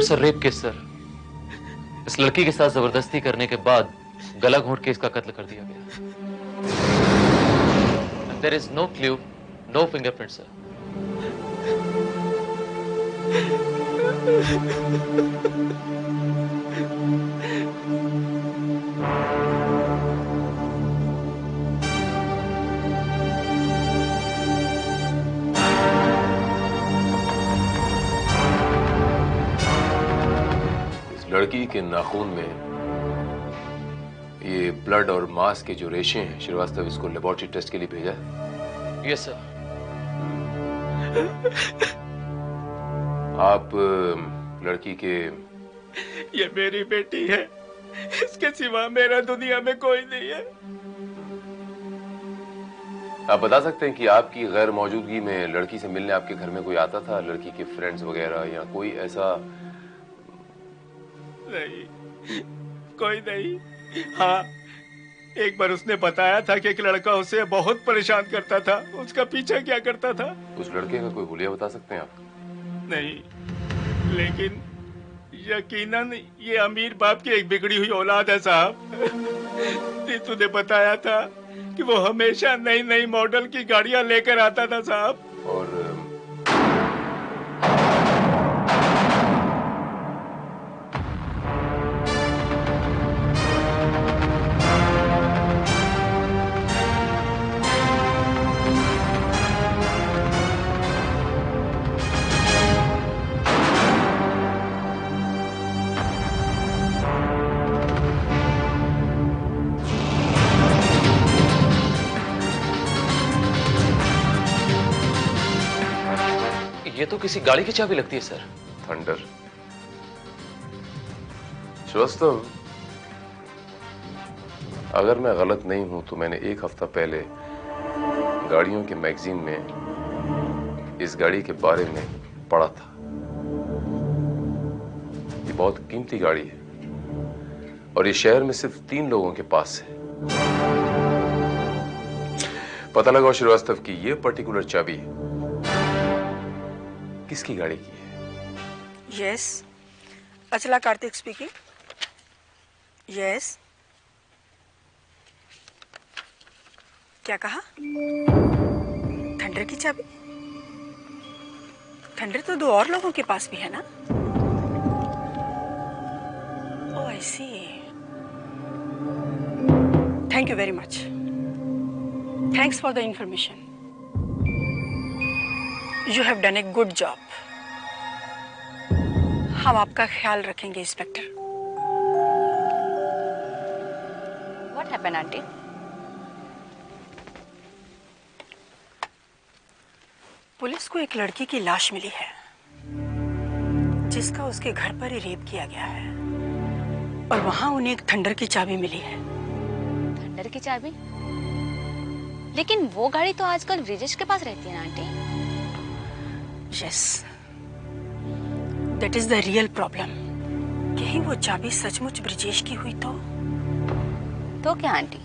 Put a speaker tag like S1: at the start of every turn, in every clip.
S1: It's a rape case sir. इस लड़की के साथ जबरदस्ती करने के बाद गला घोंट के इसका कत्ल कर दिया गया। There is no clue, no fingerprint sir.
S2: लड़की के नाखून में ये ब्लड और मांस के जो रेशे हैं, श्रीवास्तव इसको लेबोरेटरी टेस्ट के लिए भेजा है?
S1: Yes sir.
S2: आप लड़की के
S3: ये मेरी बेटी है, इसके सिवा मेरा दुनिया में कोई नहीं है।
S2: आप बता सकते हैं कि आपकी गैर मौजूदगी में लड़की से मिलने आपके घर में कोई आता था? लड़की के फ्रेंड्स वगैरह या कोई ऐसा?
S3: नहीं, कोई नहीं। हाँ, एक बार उसने बताया था कि एक लड़का उसे बहुत परेशान करता था, उसका पीछा क्या करता था।
S2: उस लड़के का कोई हुलिया बता सकते हैं आप?
S3: नहीं, लेकिन यकीनन ये अमीर बाप की एक बिगड़ी हुई औलाद है साहब। नीतू ने बताया था कि वो हमेशा नई नई मॉडल की गाड़ियां लेकर आता था साहब।
S2: और
S1: ये तो किसी गाड़ी की चाबी लगती है सर।
S2: थंडर। श्रीवास्तव, अगर मैं गलत नहीं हूं तो मैंने एक हफ्ता पहले गाड़ियों के मैगजीन में इस गाड़ी के बारे में पढ़ा था। ये बहुत कीमती गाड़ी है और ये शहर में सिर्फ 3 लोगों के पास है। पता लगाओ श्रीवास्तव की ये पर्टिकुलर चाबी किसकी गाड़ी की है?
S4: यस, अचला कार्तिक स्पीकिंग। यस, क्या कहा? थंडर की चाबी? थंडर तो 2 और लोगों के पास भी है ना? Oh, I see. Thank you very much. Thanks for the information. You have done a good job. हम आपका ख्याल रखेंगे inspector.
S5: What happened, aunty?
S4: Police को एक लड़की की लाश मिली है जिसका उसके घर पर ही रेप किया गया है और वहां उन्हें एक थंडर की चाबी मिली है।
S5: थंडर की चाबी? लेकिन वो गाड़ी तो आजकल ब्रिजेश के पास रहती है ना aunty.
S4: Yes, that is the real problem. कहीं वो चाबी सचमुच ब्रिजेश की हुई तो
S5: क्या आंटी,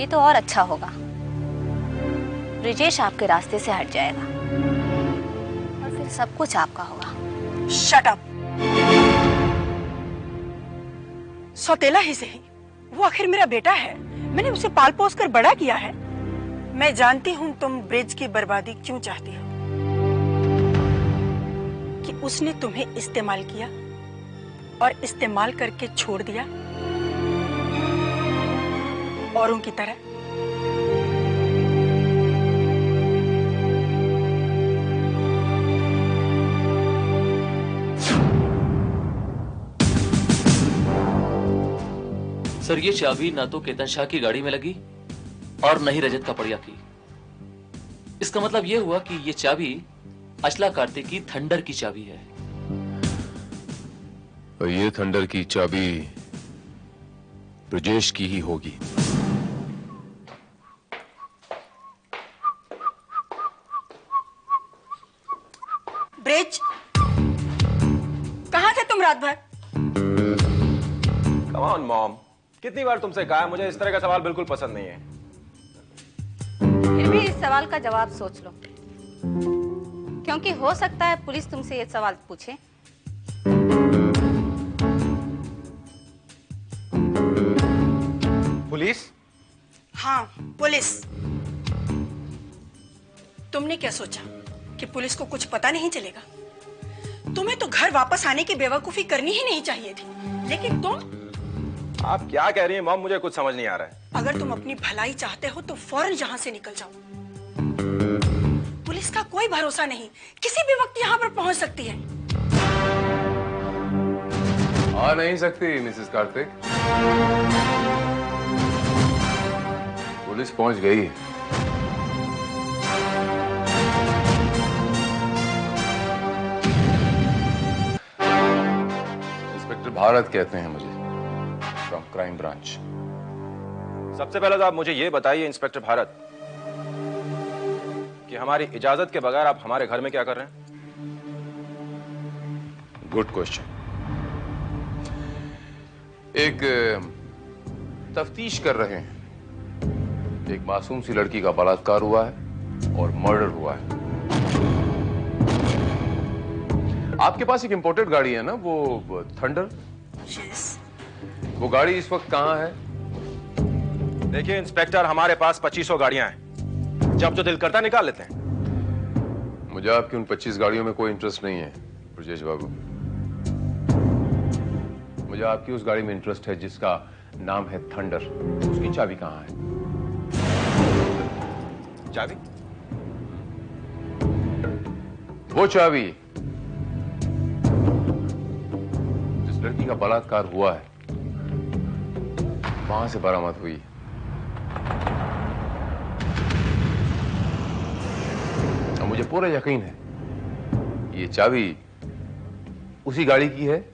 S5: ये तो और अच्छा होगा। ब्रिजेश आपके रास्ते से हट जाएगा और फिर सब कुछ आपका होगा।
S4: Shut up. सौतेला ही सही, वो आखिर मेरा बेटा है। मैंने उसे पाल पोस कर बड़ा किया है। मैं जानती हूँ तुम ब्रिज की बर्बादी क्यों चाहती हो। कि उसने तुम्हें इस्तेमाल किया और इस्तेमाल करके छोड़ दिया औरों की तरह।
S1: सर, ये चाबी ना तो केतन शाह की गाड़ी में लगी और न ही रजत का पड़िया की। इसका मतलब यह हुआ कि ये चाबी अचला कार्तिक की थंडर की चाबी है।
S2: और ये थंडर की चाबी ब्रिजेश की ही होगी।
S4: ब्रिज, कहाँ थे तुम रात भर?
S6: कम ऑन मॉम, कितनी बार तुमसे कहा है, मुझे इस तरह का सवाल बिल्कुल पसंद नहीं है।
S5: फिर भी इस सवाल का जवाब सोच लो, क्योंकि हो सकता है पुलिस तुमसे ये सवाल पूछे
S6: पुलिस?
S4: हाँ, पुलिस। तुमने क्या सोचा कि पुलिस को कुछ पता नहीं चलेगा? तुम्हें तो घर वापस आने की बेवकूफी करनी ही नहीं चाहिए थी, लेकिन तुम।
S6: आप क्या कह रही हैं मॉम? मुझे कुछ समझ नहीं आ रहा है।
S4: अगर तुम अपनी भलाई चाहते हो तो फौरन यहाँ से निकल जाओ। पुलिस का कोई भरोसा नहीं, किसी भी वक्त यहाँ पर पहुंच सकती है।
S2: आ नहीं सकती मिसेस कार्तिक। पुलिस पहुंच गई है। इंस्पेक्टर भारत कहते हैं मुझे, फ्रॉम क्राइम ब्रांच।
S6: सबसे पहले तो आप मुझे ये बताइए इंस्पेक्टर भारत कि हमारी इजाजत के बगैर आप हमारे घर में क्या कर रहे हैं?
S2: Good question. एक तफ्तीश कर रहे हैं। एक मासूम सी लड़की का बलात्कार हुआ है और मर्डर हुआ है। आपके पास एक इंपोर्टेड गाड़ी है ना, वो थंडर?
S4: Yes.
S2: वो गाड़ी इस वक्त कहां है?
S6: देखिए इंस्पेक्टर, हमारे पास 2500 गाड़ियां हैं, जब जो दिल करता निकाल लेते हैं।
S2: मुझे आपकी उन 25 गाड़ियों में कोई इंटरेस्ट नहीं है ब्रजेश बाबू। मुझे आपकी उस गाड़ी में इंटरेस्ट है जिसका नाम है थंडर। उसकी चाबी कहां है?
S6: चाबी?
S2: वो चाबी जिस लड़की का बलात्कार हुआ है वहां से बरामद हुई। और मुझे पूरा यकीन है ये चाबी उसी गाड़ी की है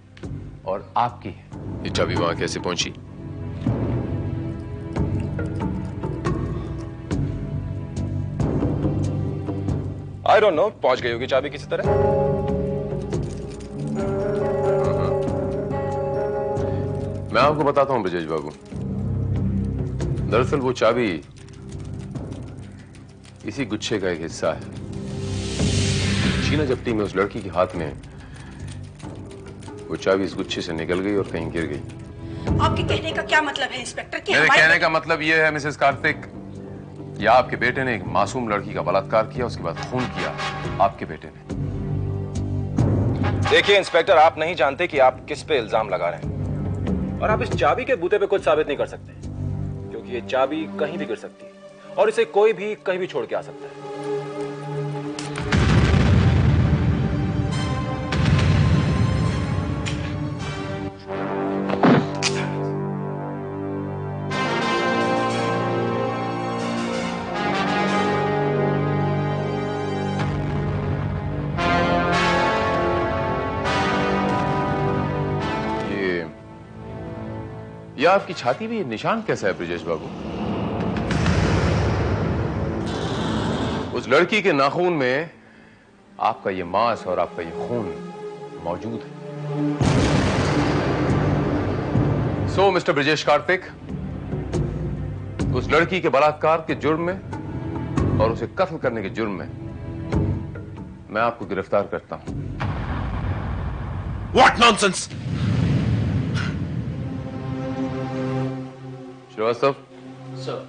S2: और आपकी है। ये चाबी वहां कैसे पहुंची?
S6: आई डोंट नो, पहुंच गई होगी चाबी किसी तरह।
S2: मैं आपको बताता हूं ब्रजेश बाबू। दरअसल वो चाबी इसी गुच्छे का एक हिस्सा है। शीना जप्टी में उस लड़की के हाथ में वो चाबी इस गुच्छे से निकल गई और कहीं गिर गई।
S4: आपके कहने का क्या मतलब है इंस्पेक्टर? कि
S2: मेरे कहने का मतलब यह है मिसेस कार्तिक, या आपके बेटे ने एक मासूम लड़की का बलात्कार किया, उसके बाद खून किया आपके बेटे ने।
S6: देखिए इंस्पेक्टर, आप नहीं जानते कि आप किस पे इल्जाम लगा रहे हैं, और आप इस चाबी के बूते पे कुछ साबित नहीं कर सकते, क्योंकि ये चाबी कहीं भी गिर सकती है और इसे कोई भी कहीं भी छोड़ के आ सकता है।
S2: या आपकी छाती में ये निशान कैसा है ब्रजेश बाबू? उस लड़की के नाखून में आपका ये मांस और आपका ये खून मौजूद है। सो मिस्टर ब्रजेश कार्तिक, उस लड़की के बलात्कार के जुर्म में और उसे कत्ल करने के जुर्म में मैं आपको गिरफ्तार करता हूं।
S6: What nonsense!
S2: Srivastava,
S1: sir.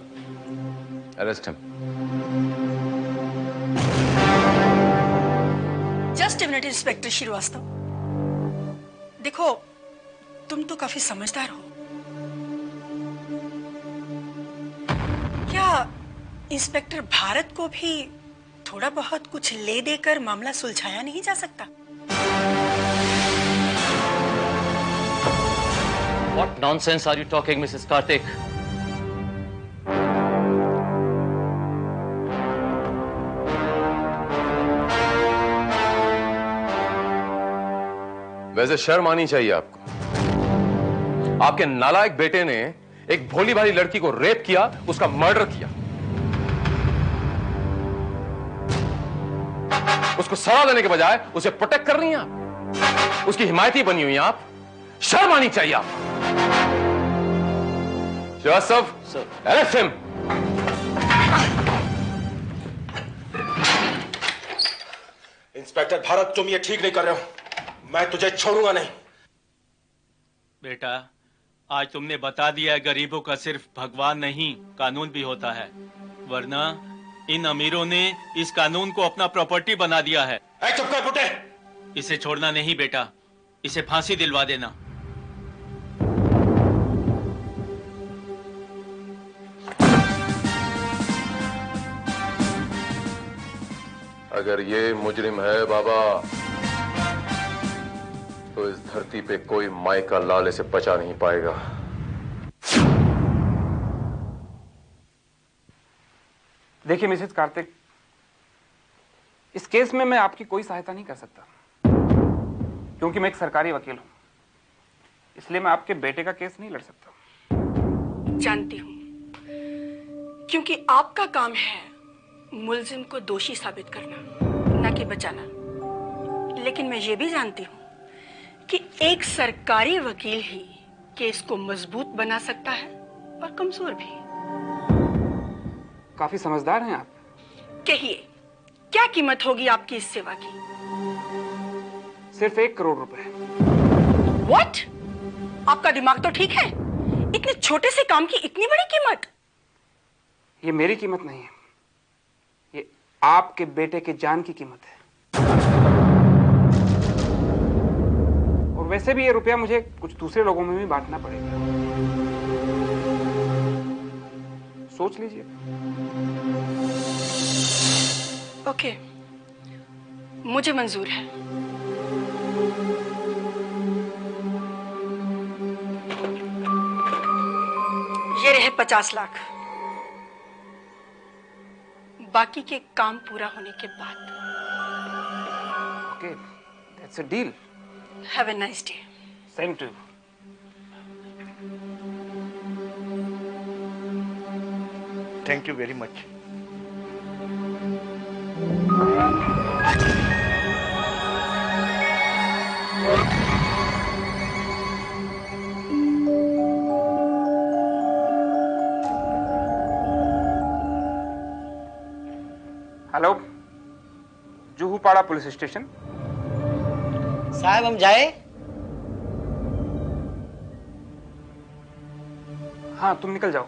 S2: Arrest him.
S4: Just minute inspector Srivastava. देखो, तुम तो काफी समझदार हो। क्या इंस्पेक्टर भारत को भी थोड़ा बहुत कुछ ले देकर मामला सुलझाया नहीं जा सकता?
S1: What nonsense are you talking, Mrs. Karthik?
S2: वैसे शर्म आनी चाहिए आपको। आपके नालायक बेटे ने एक भोली भाली लड़की को रेप किया, उसका मर्डर किया, उसको सजा देने के बजाय उसे प्रोटेक्ट कर रही हैं आप, उसकी हिमायती बनी हुई हैं आप। शर्म आनी चाहिए आप। Srivastava,
S1: sir.
S2: Arrest him.
S6: Inspector Bharat, तुम ये ठीक नहीं कर रहे हो। मैं तुझे छोड़ूंगा नहीं।
S3: बेटा, आज तुमने बता दिया है गरीबों का सिर्फ भगवान नहीं कानून भी होता है, वरना इन अमीरों ने इस कानून को अपना प्रॉपर्टी बना दिया है।
S6: चुप कर बुटे।
S3: इसे छोड़ना नहीं बेटा, इसे फांसी दिलवा देना।
S2: अगर ये मुजरिम है बाबा, तो इस धरती पे कोई माई का लाल इसे बचा नहीं पाएगा।
S7: देखिए मिसेस कार्तिक, इस केस में मैं आपकी कोई सहायता नहीं कर सकता, क्योंकि मैं एक सरकारी वकील हूं। इसलिए मैं आपके बेटे का केस नहीं लड़ सकता।
S4: जानती हूँ, क्योंकि आपका काम है मुलजिम को दोषी साबित करना, न कि बचाना। लेकिन मैं ये भी जानती हूँ कि एक सरकारी वकील ही केस को मजबूत बना सकता है और कमजोर भी।
S7: काफी समझदार हैं आप।
S4: कहिए, क्या कीमत होगी आपकी इस सेवा की?
S7: सिर्फ 1 करोड़ रुपए।
S4: What? आपका दिमाग तो ठीक है? इतने छोटे से काम की इतनी बड़ी कीमत?
S7: ये मेरी कीमत नहीं है, ये आपके बेटे के जान की कीमत है। और वैसे भी ये रुपया मुझे कुछ दूसरे लोगों में भी बांटना पड़ेगा। सोच लीजिए।
S4: ओके, मुझे मंजूर है। ये रहे 50 लाख, बाकी के काम पूरा होने के बाद।
S7: Okay, that's a deal.
S4: Have a nice day.
S7: Same too.
S3: Thank you very much.
S7: Hello, Juhupada police station.
S8: साहब हम जाए?
S7: हाँ, तुम निकल जाओ,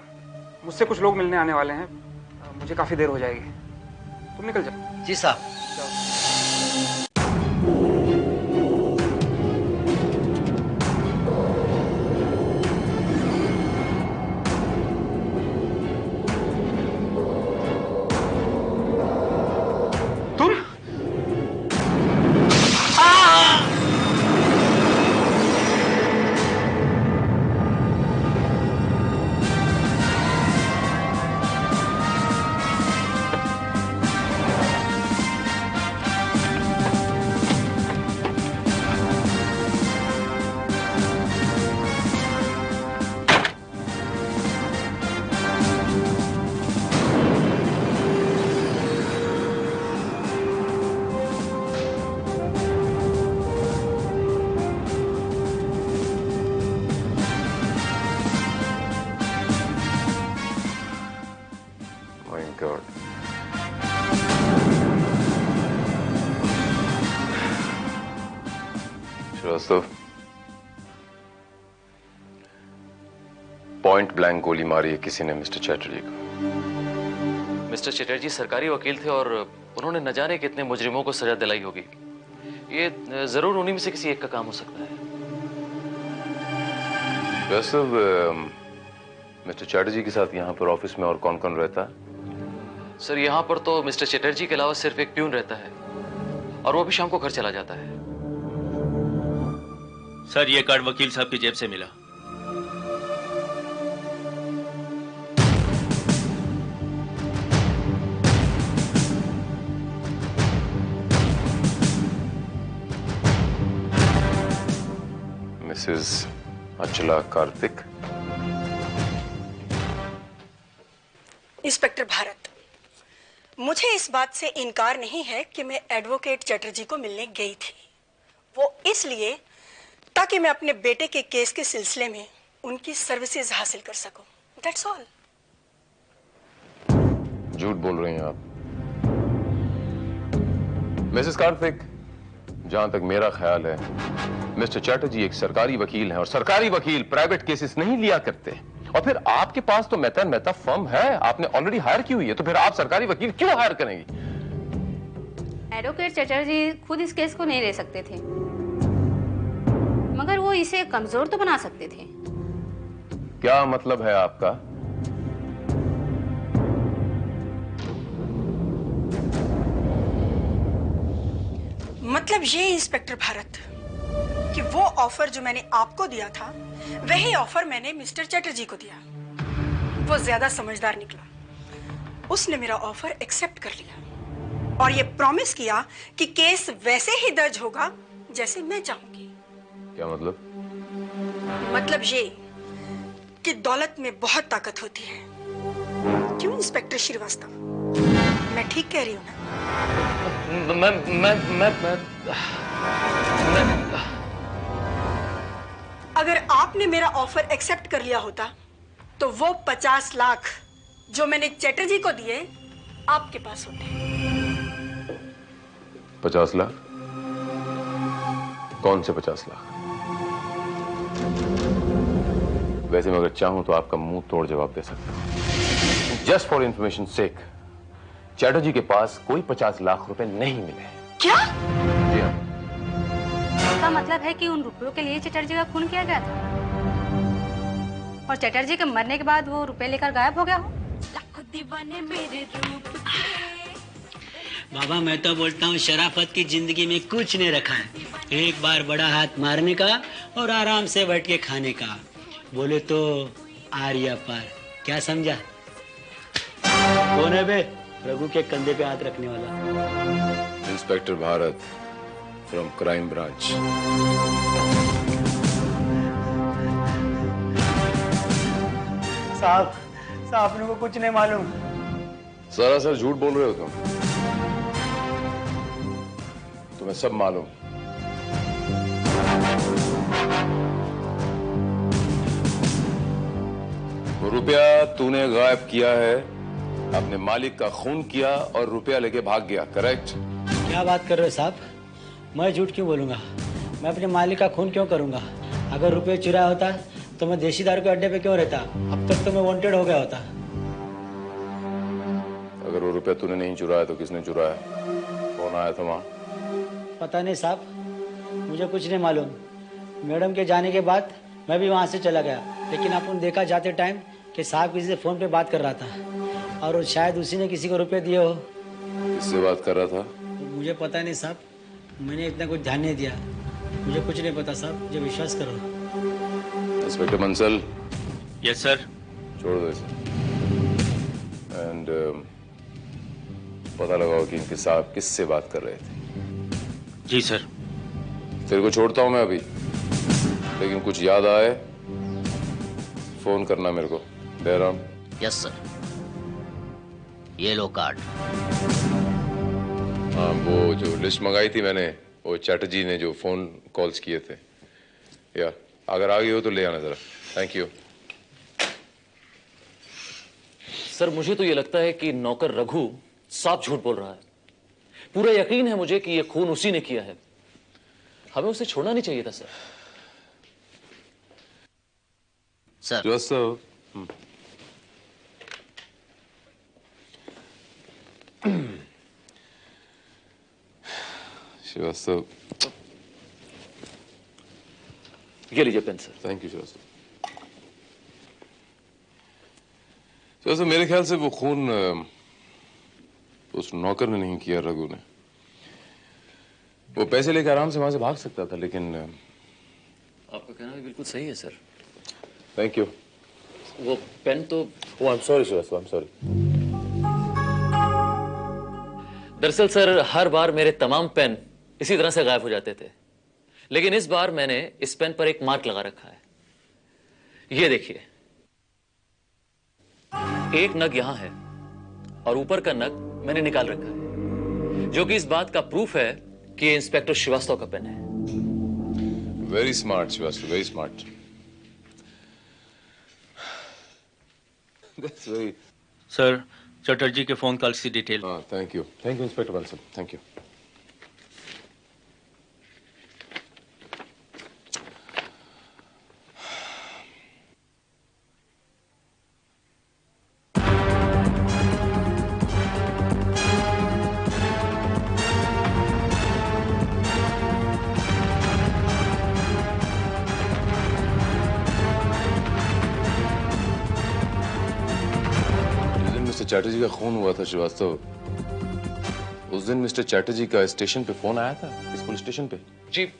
S7: मुझसे कुछ लोग मिलने आने वाले हैं, मुझे काफी देर हो जाएगी। तुम निकल जाओ।
S8: जी साहब।
S7: तुम?
S2: My God. Srivastava, point blank गोली मारी है किसी ने मिस्टर चैटर्जी को।
S1: मिस्टर चटर्जी सरकारी वकील थे और उन्होंने न जाने कितने मुजरिमों को सजा दिलाई होगी। ये जरूर उन्हीं में से किसी एक का काम हो सकता है।
S2: श्रीवास्तव, मिस्टर चैटर्जी के साथ यहाँ पर ऑफिस में और कौन कौन रहता है?
S1: सर, यहाँ पर तो मिस्टर चटर्जी के अलावा सिर्फ एक प्यून रहता है और वो भी शाम को घर चला जाता है।
S3: सर, ये कार्ड वकील साहब की जेब से मिला।
S2: मिसेस अचला कार्तिक।
S4: इंस्पेक्टर भारत, मुझे इस बात से इनकार नहीं है कि मैं एडवोकेट चटर्जी को मिलने गई थी। वो इसलिए ताकि मैं अपने बेटे के केस के सिलसिले में उनकी सर्विसेज हासिल कर सकूं। That's all.
S2: झूठ बोल रही हैं आप मिसेस कार्तिक। जहां तक मेरा ख्याल है, मिस्टर चैटर्जी एक सरकारी वकील हैं और सरकारी वकील प्राइवेट केसेस नहीं लिया करते। और फिर आपके पास तो मेहता मेहता फर्म है, आपने ऑलरेडी हायर की हुई है, तो फिर आप सरकारी वकील क्यों हायर करेंगी?
S9: एडवोकेट चटर्जी खुद इस केस को नहीं ले सकते थे, मगर वो इसे कमजोर तो बना सकते थे।
S2: क्या मतलब है आपका?
S4: मतलब ये इंस्पेक्टर भारत कि वो ऑफर जो मैंने आपको दिया था वही ऑफर मैंने मिस्टर चैटर्जी को दिया। वो ज्यादा समझदार निकला, उसने मेरा ऑफर एक्सेप्ट कर लिया और ये प्रॉमिस किया कि केस वैसे ही दर्ज होगा जैसे मैं चाहूंगी।
S2: क्या मतलब?
S4: मतलब ये कि दौलत में बहुत ताकत होती है। क्यों इंस्पेक्टर श्रीवास्तव, मैं ठीक कह रही हूँ ना? अगर आपने मेरा ऑफर एक्सेप्ट कर लिया होता तो वो 50 लाख जो मैंने चैटर्जी को दिए आपके पास होते।
S2: 50 लाख? कौन से 50 लाख? वैसे मैं अगर चाहूं तो आपका मुंह तोड़ जवाब दे सकता हूं। जस्ट फॉर इंफॉर्मेशन सेक, चैटर्जी के पास कोई 50 लाख रुपए नहीं मिले।
S4: क्या?
S2: जी हाँ।
S9: इसका मतलब है कि उन रुपयों के लिए चटर्जी का खून किया गया था और चटर्जी के मरने के बाद वो रुपए लेकर गायब हो गया हो।
S8: बाबा मैं तो बोलता हूँ शराफत की जिंदगी में कुछ नहीं रखा है। एक बार बड़ा हाथ मारने का और आराम से बैठ के खाने का। बोले तो आर्या पार, क्या समझा? कौन है बे रघु के कंधे पे हाथ रखने वाला?
S2: Inspector Bharat from crime branch.
S8: साहब अपने को कुछ नहीं मालूम।
S2: सरासर झूठ बोल रहे हो तुम। तुम्हें सब मालूम। वो रुपया तूने गायब किया है, अपने मालिक का खून किया और रुपया लेके भाग गया, करेक्ट?
S8: क्या बात कर रहे हो साहब? मैं झूठ क्यों बोलूंगा? मैं अपने मालिक का खून क्यों करूंगा? अगर रुपये चुराया होता तो मैं देशी दारू के अड्डे पे क्यों रहता? अब तक तो मैं वांटेड हो गया होता।
S2: अगर वो रुपया तूने नहीं चुराया तो किसने चुराया? कौन आया था वहां?
S8: पता नहीं साहब, मुझे कुछ नहीं मालूम। मैडम के जाने के बाद मैं भी वहाँ से चला गया, लेकिन आपने देखा जाते टाइम कि साहब किसी से फोन पे बात कर रहा था और शायद उसी ने किसी को रुपए दिए हो।
S2: किससे बात कर रहा था?
S8: मुझे पता नहीं साहब, मैंने इतना कुछ ध्यान नहीं दिया। मुझे कुछ नहीं पता साहब, मुझे विश्वास करो।
S2: इंस्पेक्टर बंसल।
S3: Yes sir.
S2: छोड़ दो इसे। एंड पता लगाओ कि इनके साहब किससे बात कर रहे थे।
S3: जी सर।
S2: तेरे को छोड़ता हूं मैं अभी, लेकिन कुछ याद आए फोन करना मेरे को। बेराम।
S10: Yes sir. ये लो कार्ड।
S2: हाँ, वो जो लिस्ट मंगाई थी मैंने, वो चैटर्जी ने जो फोन कॉल्स किए थे, या अगर आ गई हो तो ले आना जरा। Thank you.
S1: सर मुझे तो ये लगता है कि नौकर रघु साफ झूठ बोल रहा है। पूरा यकीन है मुझे कि ये खून उसी ने किया है। हमें उसे छोड़ना नहीं चाहिए था सर।
S10: सर
S2: श्रीवास्तव,
S1: ये लीजिए pen sir.
S2: Thank you Srivastava. Srivastava, मेरे ख्याल से वो खून उस नौकर ने नहीं किया, रघु ने। वो पैसे लेकर आराम से वहां से भाग सकता था, लेकिन
S1: आपका कहना भी बिल्कुल सही है सर।
S2: Thank you.
S1: वो पेन तो
S2: I am sorry Srivastava, I am sorry.
S1: दरअसल सर हर बार मेरे तमाम पेन इसी तरह से गायब हो जाते थे, लेकिन इस बार मैंने इस पेन पर एक मार्क लगा रखा है। ये देखिए, एक नग यहां है और ऊपर का नग मैंने निकाल रखा है, जो कि इस बात का प्रूफ है कि ये इंस्पेक्टर श्रीवास्तव का पेन है।
S2: Very smart Srivastava, very smart. That's very...
S3: sir Chatterjee के फोन कॉल्स की डिटेल।
S2: हाँ, thank you inspector Bansal, thank you. Chatterjee का खून हुआ था श्रीवास्तव, उस दिन मिस्टर चैटर्जी का स्टेशन पे फोन आया था, इस पुलिस स्टेशन पे?
S1: जी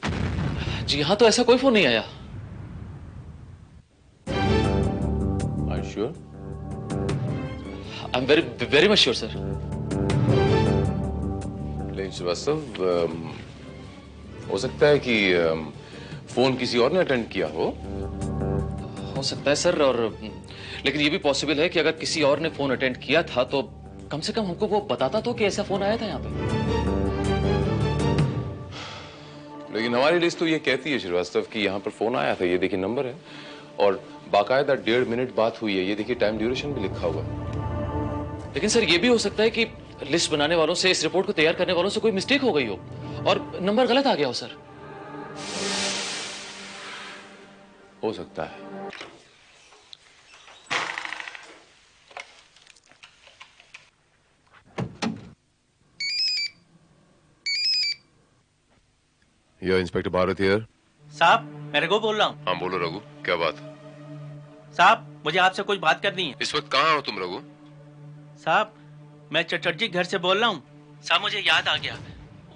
S1: यहाँ तो ऐसा कोई फोन नहीं आया।
S2: Are you sure?
S1: I'm very much sure, sir.
S2: लेकिन श्रीवास्तव, हो सकता है कि फोन किसी और ने अटेंड किया हो
S1: सकता है सर, और लेकिन ये भी पॉसिबल है कि अगर किसी और ने फोन अटेंड किया था तो कम से कम हमको वो बताता तो कि ऐसा फोन आया था यहाँ पे।
S2: लेकिन हमारी लिस्ट तो ये कहती है श्रीवास्तव कि यहाँ पर फोन आया था, ये देखिए नंबर है, और बाकायदा 1.5 मिनट बात हुई है, ये देखिए टाइम ड्यूरेशन भी लिखा हुआ है।
S1: लेकिन सर ये भी हो सकता है कि लिस्ट बनाने वालों से, इस रिपोर्ट को तैयार करने वालों से कोई मिस्टेक हो गई हो और नंबर गलत आ गया हो सर।
S2: हो सकता है। ये इंस्पेक्टर भारत हियर।
S11: साहब मैं रघु बोल रहा हूँ।
S2: हाँ बोलो रघु, क्या बात?
S11: साहब मुझे आपसे कुछ बात करनी है।
S2: इस वक्त कहाँ हो तुम रघु?
S11: साहब मैं चटर्जी घर से बोल रहा हूँ। साहब मुझे याद आ गया,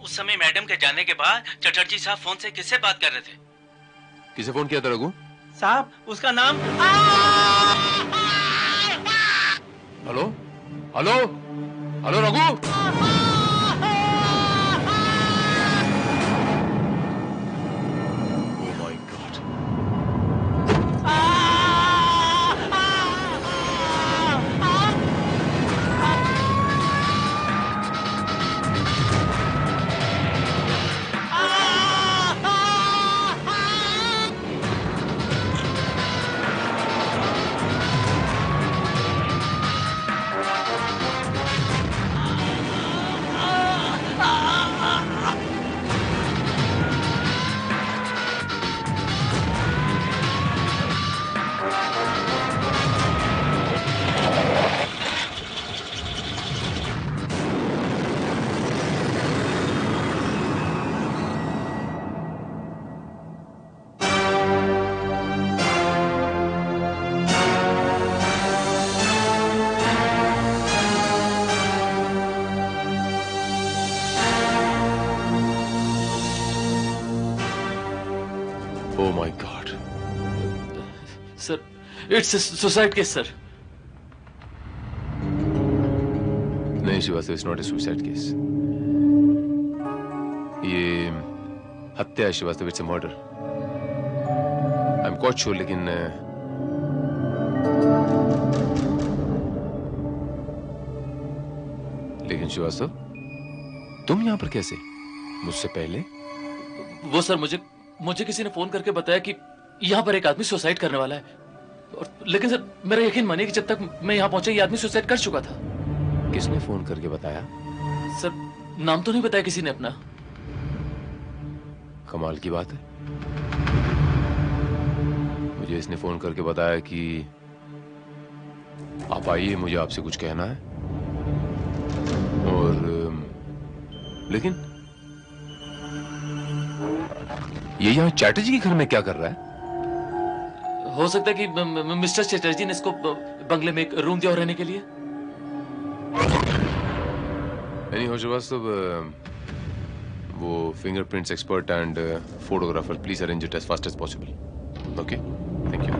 S11: उस समय मैडम के जाने के बाद चटर्जी साहब फोन से किससे बात कर रहे थे?
S2: किसे फोन किया था रघु?
S11: साहब उसका नाम।
S2: Hello hello hello Raghu. Oh my God.
S1: Sir, it's a suicide case, sir.
S2: नहीं Srivastava, it's not a suicide case. ये हत्या है Srivastava, it's a murder. I am quite sure, लेकिन श्रीवास्तव तुम यहां पर कैसे? मुझसे पहले?
S1: वो सर मुझे किसी ने फोन करके बताया कि यहाँ पर एक आदमी सुसाइड करने वाला है, और लेकिन सर मेरा यकीन मानिए कि जब तक मैं यहाँ पहुंचा ये आदमी सुसाइड कर चुका था।
S2: किसने फोन करके बताया?
S1: सर नाम तो नहीं बताया किसी ने अपना।
S2: कमाल की बात है। मुझे इसने फोन करके बताया कि आप आइए, मुझे आपसे कुछ कहना है। और लेकिन ये यहाँ चैटर्जी के घर में क्या कर रहा है?
S1: हो सकता है कि मिस्टर चैटर्जी ने इसको बंगले में एक रूम दिया रहने के लिए।
S2: नहीं हो श्रीवास्तव, वो fingerprints expert and photographer, please arrange it as fast as possible. Okay, thank you.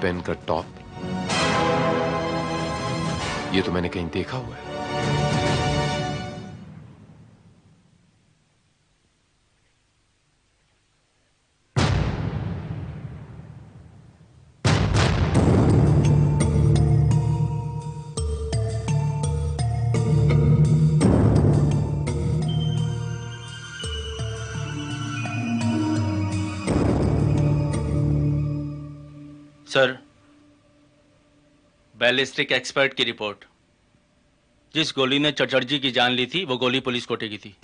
S2: Pen का टॉप, ये तो मैंने कहीं देखा हुआ है।
S11: सर, बैलिस्टिक एक्सपर्ट की रिपोर्ट, जिस गोली ने चटर्जी की जान ली थी वो गोली पुलिस कोटे की थी।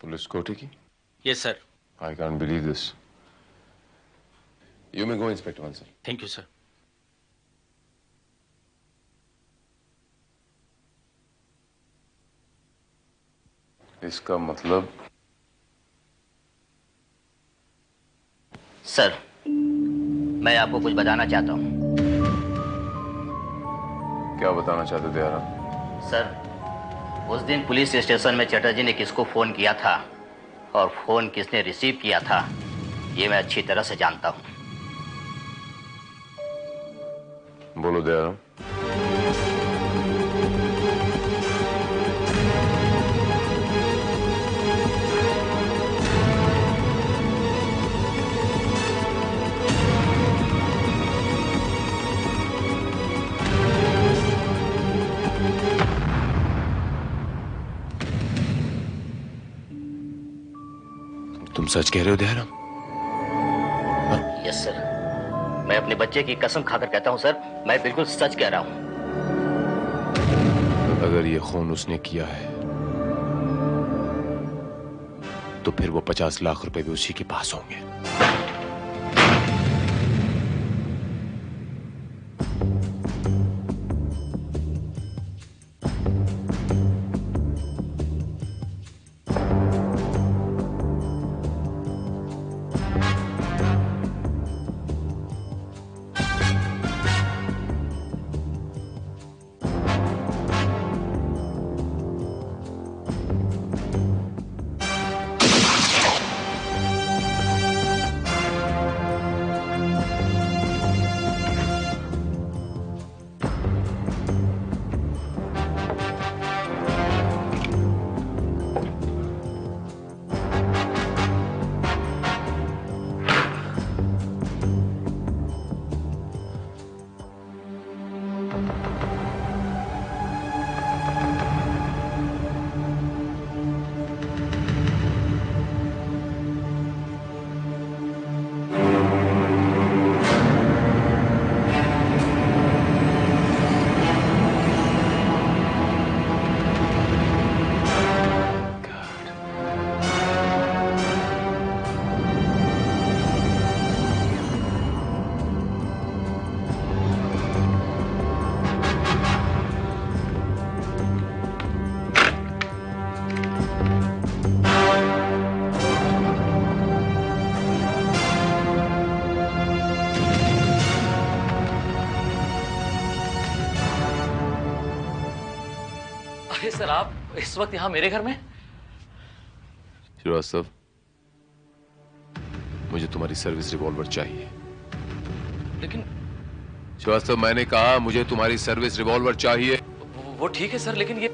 S2: पुलिस कोटे की?
S11: Yes sir.
S2: I can't believe this. You may go, Inspector Bansal.
S11: Thank you sir.
S2: इसका मतलब?
S10: सर, मैं आपको कुछ बताना चाहता हूँ।
S2: क्या बताना चाहते थे यार?
S10: सर, उस दिन पुलिस स्टेशन में चटर्जी ने किसको फोन किया था और फोन किसने रिसीव किया था, ये मैं अच्छी तरह से जानता हूँ।
S2: बोलो दयाराम। तुम सच कह रहे हो दयाराम?
S10: यस सर, मैं अपने बच्चे की कसम खाकर कहता हूँ सर, मैं बिल्कुल सच कह रहा हूँ।
S2: अगर ये खून उसने किया है तो फिर वो 50 लाख रुपए भी उसी के पास होंगे।
S1: अरे सर, आप इस वक्त यहाँ मेरे घर में?
S2: श्रीवास्तव, मुझे तुम्हारी सर्विस रिवॉल्वर चाहिए।
S1: लेकिन
S2: श्रीवास्तव, मैंने कहा मुझे तुम्हारी सर्विस रिवॉल्वर चाहिए।
S1: वो ठीक है सर, लेकिन ये...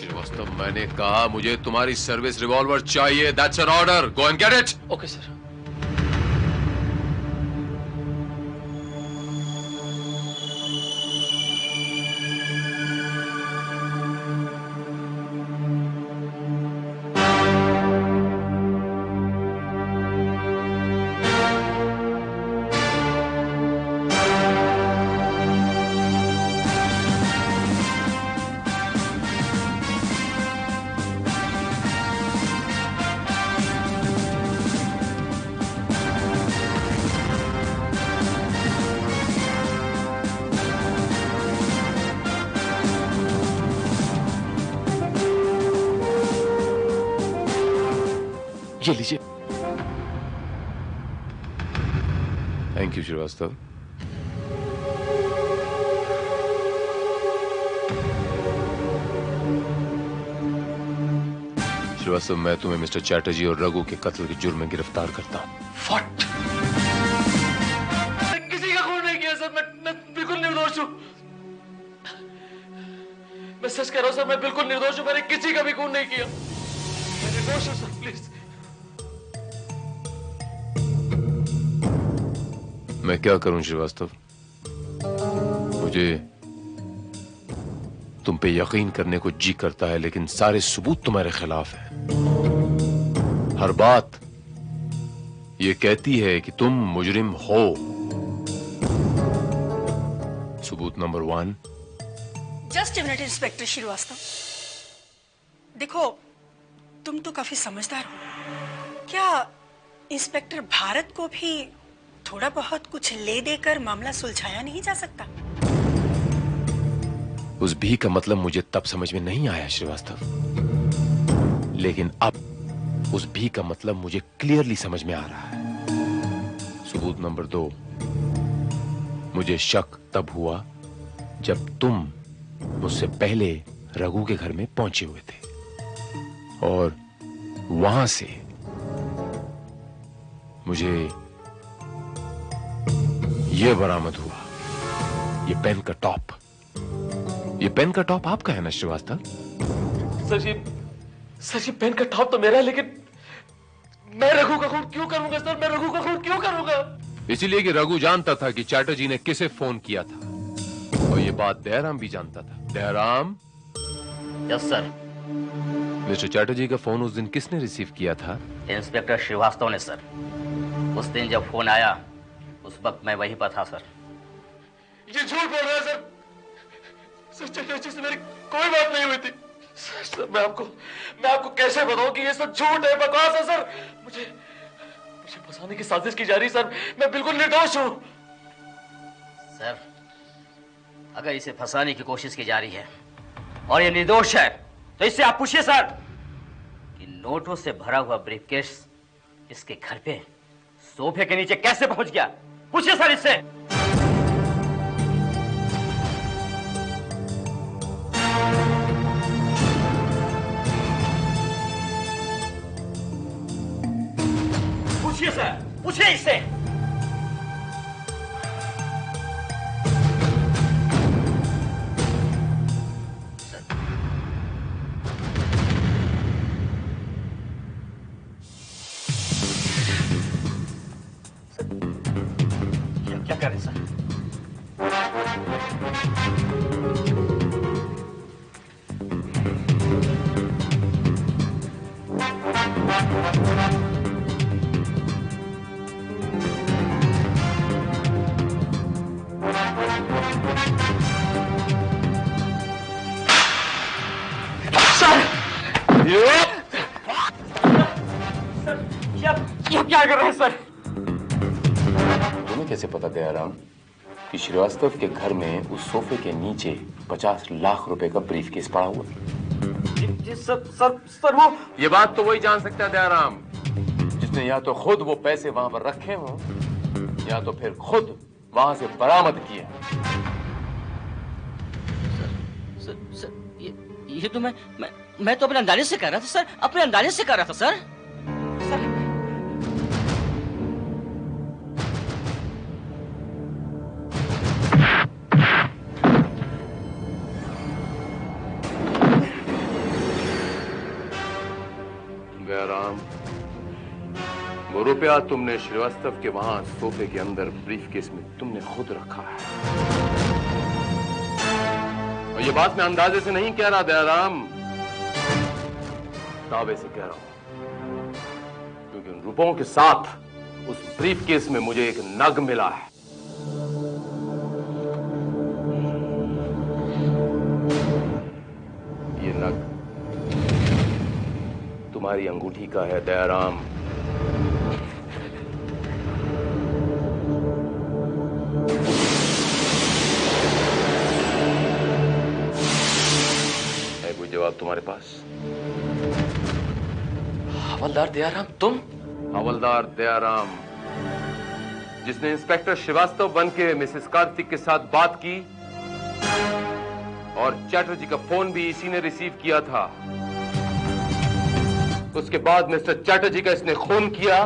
S2: श्रीवास्तव, मैंने कहा मुझे तुम्हारी सर्विस रिवॉल्वर चाहिए। That's an order. Go and get it.
S1: Okay sir.
S2: ये लीजिए। Thank you Srivastava. श्रीवास्तव, मैं तुम्हें मिस्टर चैटर्जी और रघु के कत्ल के जुर्म में गिरफ्तार करता हूं।
S1: What? किसी का खून नहीं किया सर, मैं बिल्कुल निर्दोष हूं। मैं सच कह रहा हूं सर, मैं बिल्कुल निर्दोष हूं। मैंने किसी का भी खून नहीं किया। मैं निर्दोष हूं सर, प्लीज। मैं
S2: क्या करूं श्रीवास्तव? तुम पे यकीन करने को जी करता है, लेकिन सारे सबूत तुम्हारे खिलाफ हैं। हर बात ये कहती है कि तुम मुजरिम हो। सबूत number 1।
S4: Just a minute inspector Srivastava, देखो तुम तो काफी समझदार हो। क्या इंस्पेक्टर भारत को भी थोड़ा बहुत कुछ ले देकर मामला सुलझाया नहीं जा सकता?
S2: उस भी का मतलब मुझे तब समझ में नहीं आया श्रीवास्तव, लेकिन अब उस भी का मतलब मुझे क्लियरली समझ में आ रहा है। सबूत नंबर 2, मुझे शक तब हुआ जब तुम मुझसे पहले रघु के घर में पहुंचे हुए थे और वहां से मुझे यह बरामद हुआ, ये पेन का टॉप। ये पेन का टॉप आपका है ना श्रीवास्तव?
S1: सर ये पेन का टॉप तो मेरा है, लेकिन मैं रघु का खून क्यों करूंगा सर? मैं रघु का खून क्यों करूंगा?
S2: इसीलिए कि रघु जानता था कि चैटर्जी ने किसे फोन किया था, और ये बात दयाराम भी जानता था। Dayaram.
S10: Yes sir.
S2: Mister Chatterjee का फोन उस दिन किसने रिसीव किया था?
S10: इंस्पेक्टर श्रीवास्तव ने सर। उस दिन जब फोन आया उस वक्त मैं वहीं पर था सर।
S1: ये झूठ बोल रहा है सर। सर चैटर्जी से मेरी कोई बात नहीं हुई थी। सर मैं आपको कैसे बताऊं कि ये सब झूठ है, बकवास है सर। मुझे फंसाने की साजिश की जा रही सर। मैं बिल्कुल निर्दोष हूं
S10: सर। अगर इसे फंसाने की कोशिश की जा रही है और ये निर्दोष है तो इससे आप पूछिए सर कि नोटों से भरा हुआ ब्रीफकेस इसके घर पे सोफे के नीचे कैसे पहुंच गया। पूछिए सर इससे। पूछिए सर, पूछिए इससे। क्या करें सर? क्या कर रहे हैं सर?
S2: तुम्हें कैसे पता दयाराम कि श्रीवास्तव के घर में उस सोफे के नीचे 50 लाख रुपए का ब्रीफकेस पड़ा हुआ?
S10: सर वो
S2: ये बात तो वही जान सकता है दयाराम जिसने या तो खुद वो पैसे वहां पर रखे हों या तो फिर खुद वहां से बरामद किया।
S8: सर ये तो मैं तो अपने अंदाजे से कर रहा था सर, अपने अंदाजे से कर रहा था सर।
S2: दयाराम, वो रुपया तुमने श्रीवास्तव के वहां सोफे के अंदर ब्रीफकेस में तुमने खुद रखा है। और ये बात मैं अंदाजे से नहीं कह रहा दयाराम, दावे से कह रहा हूं, क्योंकि उन रुपयों के साथ उस ब्रीफकेस में मुझे एक नग मिला है। ये नग तुम्हारी अंगूठी का है दयाराम। है कोई जवाब तुम्हारे पास?
S1: हवलदार दयाराम तुम?
S2: हवलदार दयाराम, जिसने इंस्पेक्टर श्रीवास्तव बनके मिसेस कार्तिक के साथ बात की और चैटर्जी का फोन भी इसी ने रिसीव किया था। उसके बाद मिस्टर चैटर्जी का इसने खून किया,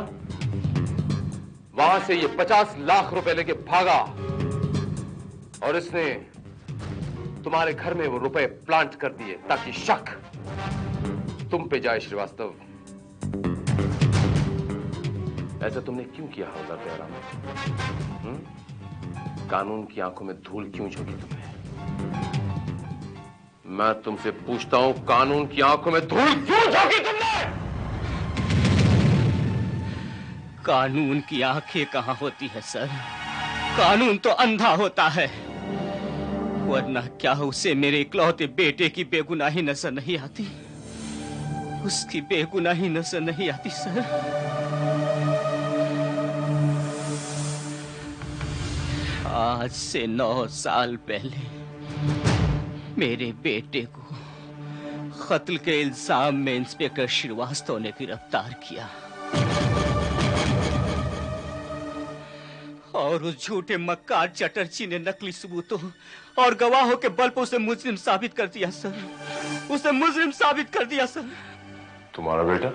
S2: वहां से ये 50 लाख रुपए लेके भागा और इसने तुम्हारे घर में वो रुपए प्लांट कर दिए ताकि शक तुम पे जाए श्रीवास्तव। ऐसा तुमने क्यों किया हवलदार दयाराम? कानून की आंखों में धूल क्यों झोंकी तुमने? मैं तुमसे पूछता हूं, कानून की आंखों में धूल क्यों झोंकी तुमने?
S12: कानून की आंखें कहां होती है सर? कानून तो अंधा होता है। वरना क्या उसे मेरे इकलौते बेटे की बेगुनाही नजर नहीं आती? उसकी बेगुनाही नजर नहीं आती सर? आज से 9 साल पहले मेरे बेटे को कत्ल के इल्जाम में इंस्पेक्टर श्रीवास्तव ने गिरफ्तार किया और उस झूठे मक्कार चटर्जी ने नकली सबूतों और गवाहों के बल पर उसे मुजरिम साबित कर दिया सर। उसे मुजरिम साबित कर दिया सर।
S2: तुम्हारा बेटा?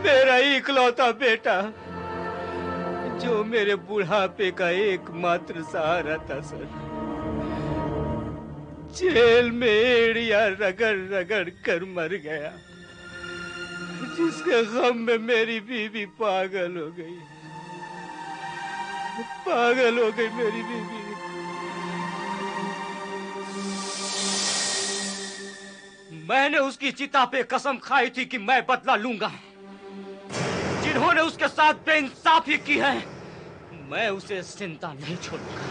S12: मेरा इकलौता बेटा, जो मेरे बुढ़ापे का एकमात्र सहारा था सर, जेल में एड़ियां रगड़ रगड़ कर मर गया, जिसके गम में मेरी बीवी पागल हो गई। पागल हो गई मेरी बीवी। मैंने उसकी चिता पे कसम खाई थी कि मैं बदला लूंगा। जिन्होंने उसके साथ बेइंसाफी की है, मैं उसे जिंदा नहीं छोड़ूंगा।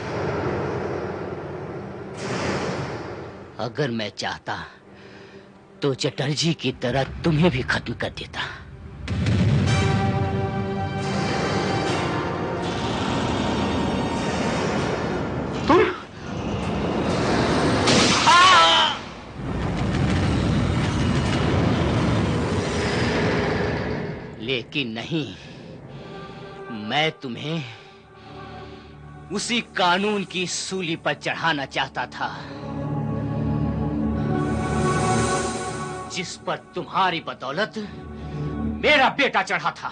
S8: अगर मैं चाहता तो चटर्जी की तरह तुम्हें भी खत्म कर देता। लेकिन नहीं, मैं तुम्हें उसी कानून की सूली पर चढ़ाना चाहता था जिस पर तुम्हारी बदौलत मेरा बेटा चढ़ा था।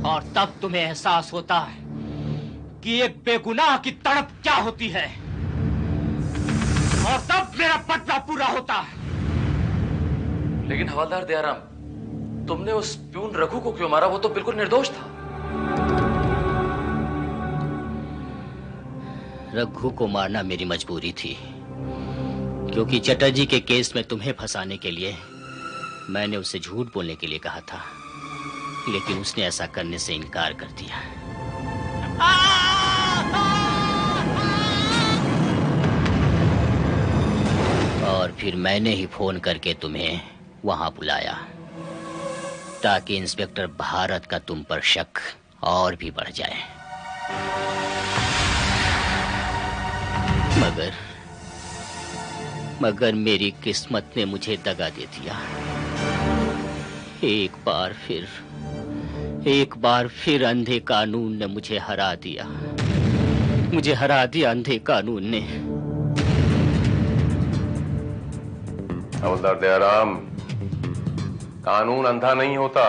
S8: और तब तुम्हें एहसास होता कि एक बेगुनाह की तड़प क्या होती है, और तब मेरा बदला पूरा होता।
S1: लेकिन हवलदार दयाराम, तुमने उस प्यून रघु को क्यों मारा? वो तो बिल्कुल निर्दोष था।
S8: रघु को मारना मेरी मजबूरी थी, क्योंकि चटर्जी के केस में तुम्हें फंसाने के लिए मैंने उसे झूठ बोलने के लिए कहा था, लेकिन उसने ऐसा करने से इनकार कर दिया। और फिर मैंने ही फोन करके तुम्हें वहां बुलाया ताकि इंस्पेक्टर भारत का तुम पर शक और भी बढ़ जाए। मगर मेरी किस्मत ने मुझे दगा दे दिया। एक बार फिर अंधे कानून ने मुझे हरा दिया। मुझे हरा दिया अंधे कानून ने।
S2: हवलदार दयाराम, कानून अंधा नहीं होता।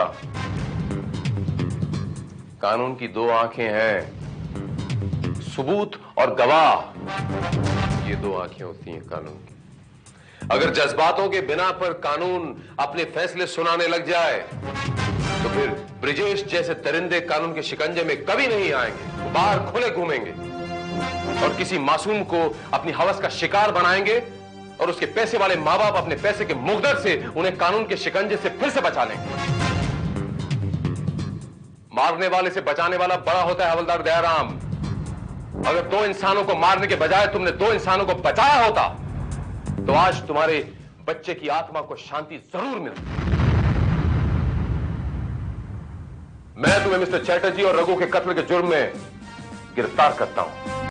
S2: कानून की 2 आंखें हैं, सबूत और गवाह। ये 2 आंखें होती हैं कानून की। अगर जज्बातों के बिना पर कानून अपने फैसले सुनाने लग जाए तो फिर ब्रिजेश जैसे दरिंदे कानून के शिकंजे में कभी नहीं आएंगे। वो बाहर खुले घूमेंगे और किसी मासूम को अपनी हवस का शिकार बनाएंगे, और उसके पैसे वाले माँ बाप अपने पैसे के मुकद्दर से उन्हें कानून के शिकंजे से फिर से बचा लेंगे। मारने वाले से बचाने वाला बड़ा होता है हवलदार दयाराम। अगर 2 इंसानों को मारने के बजाय तुमने 2 इंसानों को बचाया होता तो आज तुम्हारे बच्चे की आत्मा को शांति जरूर मिलती। मैं तुम्हें मिस्टर चैटर्जी और रघु के कत्ल के जुर्म में गिरफ्तार करता हूं।